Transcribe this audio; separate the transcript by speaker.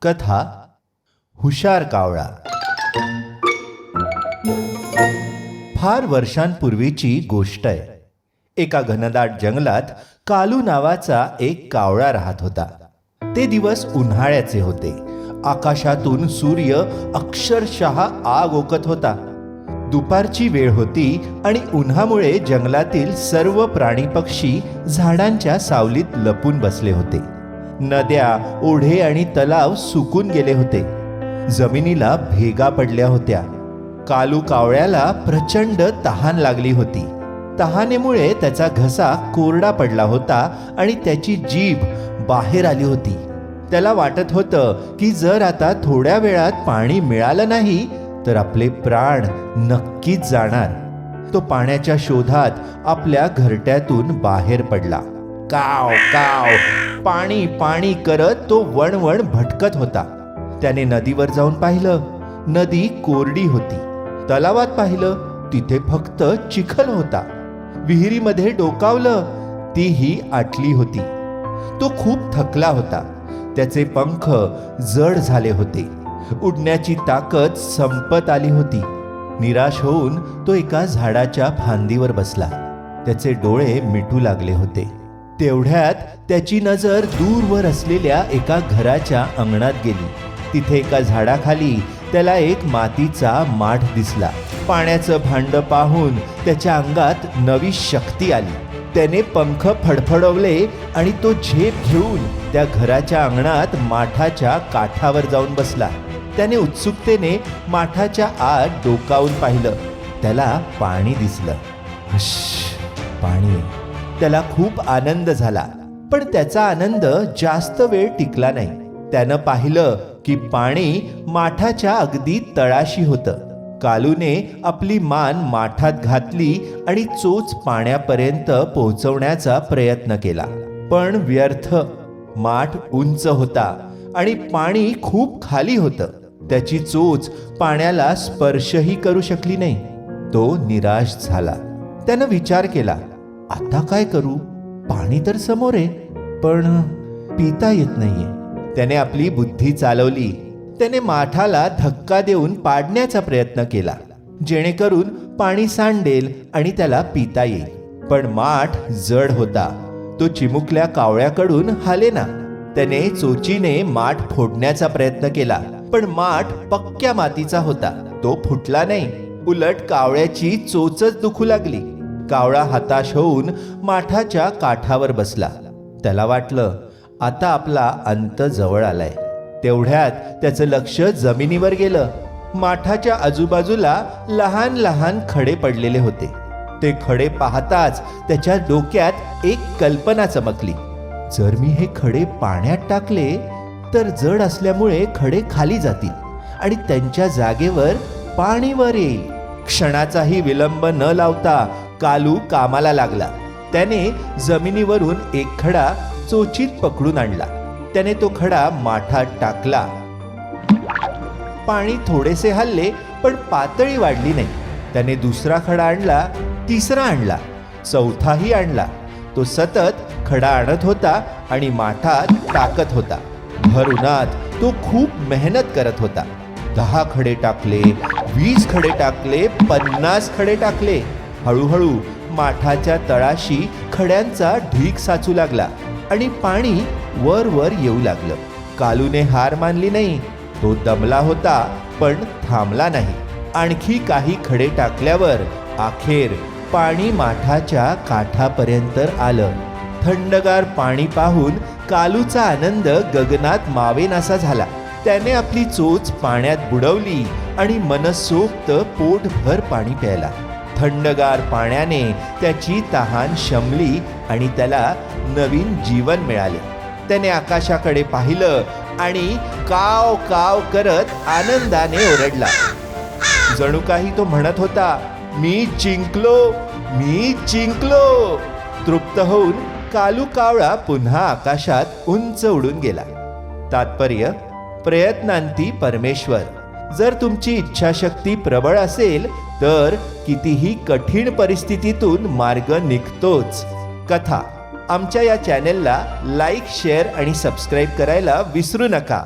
Speaker 1: कथा हुशार कावळा. फार वर्षांपूर्वीची गोष्ट आहे. एका घनदाट जंगलात कालू नावाचा एक कावळा राहत होता. ते दिवस उन्हाळ्याचे होते. आकाशातून सूर्य अक्षरशः आग ओकत होता. दुपारची वेळ होती आणि उन्हामुळे जंगलातील सर्व प्राणी पक्षी झाडांच्या सावलीत लपून बसले होते. नद्या, ओढे आणि तलाव सुकून गेले होते. जमिनीला भेगा पडल्या होत्या. कालू कावळ्याला प्रचंड तहान लागली होती. तहानेमुळे त्याचा घसा कोरडा पडला होता आणि त्याची जीभ बाहेर आली होती. त्याला वाटत होतं की जर आता थोड्या वेळात पाणी मिळालं नाही तर आपले प्राण नक्कीच जाणार. तो पाण्याच्या शोधात आपल्या घरट्यातून बाहेर पडला. काव काव पाणी पाणी करत तो वणवण भटकत होता. त्याने नदीवर जाऊन पाहिलं. नदी कोरडी होती. तलावात पाहिलं, तिथे फक्त चिखल होता. विहिरीमध्ये डोकावलं, तीही आटली होती. तो खूप थकला होता. त्याचे पंख जड झाले होते. उडण्याची ताकद संपत आली होती. निराश होऊन तो एका झाडाच्या फांदीवर बसला. त्याचे डोळे मिटू लागले होते. तेवढ्यात त्याची नजर दूरवर असलेल्या एका घराच्या अंगणात गेली. तिथे एका झाडाखाली त्याला एक मातीचा माठ दिसला. पाण्याचं भांड पाहून त्याच्या अंगात नवी शक्ती आली. त्याने पंख फडफडवले आणि तो झेप घेऊन त्या घराच्या अंगणात माठाच्या काठावर जाऊन बसला. त्याने उत्सुकतेने माठाच्या आत डोकावून पाहिलं. त्याला पाणी दिसलं. पाणी. त्याला खूप आनंद झाला. पण त्याचा आनंद जास्त वेळ टिकला नाही. त्यानं पाहिलं की पाणी माठाच्या अगदी तळाशी होतं. कालूने आपली मान माठात घातली आणि चोच पाण्यापर्यंत पोहोचवण्याचा प्रयत्न केला. पण व्यर्थ. माठ उंच होता आणि पाणी खूप खाली होतं. त्याची चोच पाण्याला स्पर्शही करू शकली नाही. तो निराश झाला. त्यानं विचार केला, आता काय करू? पाणी तर समोर आहे, पण पिता येत नाहीये. त्याने आपली बुद्धी चालवली. त्याने माठाला धक्का देऊन पाडण्याचा प्रयत्न केला, जेणेकरून पाणी सांडेल आणि त्याला पिता येईल. पण माठ जड होता. तो चिमुकल्या कावळ्याकडून हालेना. त्याने चोचीने माठ फोडण्याचा प्रयत्न केला, पण माठ पक्क्या मातीचा होता. तो फुटला नाही. उलट कावळ्याची चोचच दुखू लागली. कावळा हताश होऊन माठाच्या काठावर बसला. त्याला वाटलं, आता आपला अंत जवळ आलाय. तेवढ्यात त्याचं लक्ष जमिनीवर गेलं. माठाच्या आजूबाजूला लहान लहान खडे पडलेले होते. ते खडे पाहताच त्याच्या डोक्यात एक कल्पना चमकली. जर मी हे खडे पाण्यात टाकले तर जड असल्यामुळे खडे खाली जातील आणि त्यांच्या जागेवर पाणी वर येईल. क्षणाचाही विलंब न लावता कालू कामाला लागला. त्याने जमिनीवरून एक खडा चोचीत पकडून आणला. त्याने तो खडा माठात टाकला. पाणी थोडेसे हलले, पण पातळी वाढली नाही. त्याने दुसरा खडा आणला, तिसरा आणला, चौथाही आणला. तो सतत खडा आणत होता आणि माठात टाकत होता. भर उन्हात तो खूप मेहनत करत होता. 10 खडे टाकले, 20 खडे टाकले, 50 खडे टाकले. हळूहळू माठाच्या तळाशी खड्यांचा ढीग साचू लागला आणि पाणी वर वर येऊ लागलं. कालूने हार मानली नाही. तो दमला होता, पण थांबला नाही. आणखी काही खडे टाकल्यावर अखेर पाणी माठाच्या काठापर्यंत आलं. थंडगार पाणी पाहून कालूचा आनंद गगनात मावेनासा झाला. त्याने आपली चोच पाण्यात बुडवली आणि मनसोक्त पोटभर पाणी प्यायला. थंडगार पाण्याने त्याची तहान शमली आणि त्याला नवीन जीवन मिळाले. त्याने आकाशाकडे पाहिलं आणि काव काव करत आनंदाने ओरडला. जणू काही तो म्हणत होता, मी जिंकलो, मी जिंकलो. तृप्त होऊन कालू कावळा पुन्हा आकाशात उंच उडून गेला. तात्पर्य: प्रयत्नांती परमेश्वर. जर तुमची इच्छाशक्ती प्रबळ असेल तर कितीही कठीण परिस्थितीतून मार्ग निघतोच. कथा आमच्या या चॅनेलला लाईक, शेअर आणि सबस्क्राईब करायला विसरू नका.